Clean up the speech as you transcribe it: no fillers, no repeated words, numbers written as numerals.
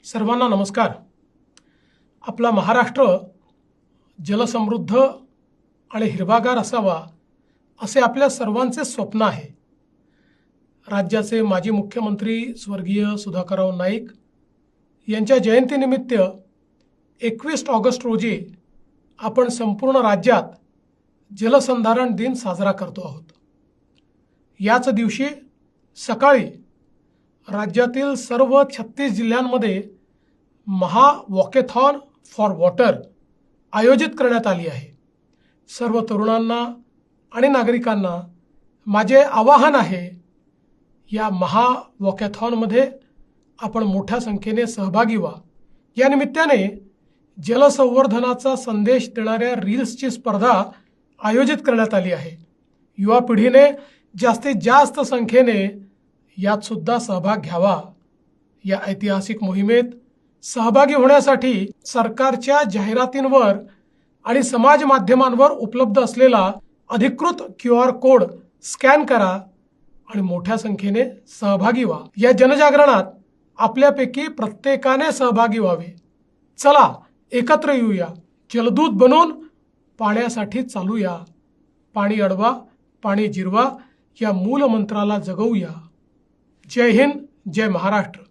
सर्वांना नमस्कार। आपला महाराष्ट्र जलसमृद्ध आणि हिरवागार असावा असे आपल्या सर्वांचे स्वप्न आहे। राज्याचे माजी मुख्यमंत्री स्वर्गीय सुधाकरराव नाईक यांच्या जयंतीनिमित्त 21 ऑगस्ट रोजी आपण संपूर्ण राज्यात जलसंधारण दिन साजरा करतो आहोत। याच दिवशी सकाळी राज्यातील सर्व 36 जिल्ह्यांमध्ये महा वॉकेथॉन फॉर वॉटर आयोजित करण्यात आली आहे। सर्व तरुणांना आणि नागरिकांना माझे आवाहन आहे, या महा वॉकेथॉनमध्ये आपण मोठ्या संख्येने सहभागी व्हा। या निमित्ताने जलसंवर्धनाचा संदेश देणाऱ्या रील्सची स्पर्धा आयोजित करण्यात आली आहे। युवा पिढीने जास्तीत जास्त संख्येने यात सुद्धा सहभाग घ्यावा। या ऐतिहासिक मोहिमेत सहभागी होण्यासाठी सरकारच्या जाहिरातींवर आणि समाज माध्यमांवर उपलब्ध असलेला अधिकृत QR कोड स्कॅन करा आणि मोठ्या संख्येने सहभागी व्हा। या जनजागरणात आपल्यापैकी प्रत्येकाने सहभागी व्हावे। चला एकत्र येऊया, जलदूत बनून पाण्यासाठी चालूया। पाणी अडवा, पाणी जिरवा या मूल मंत्राला जगवूया। जय हिंद, जय महाराष्ट्र।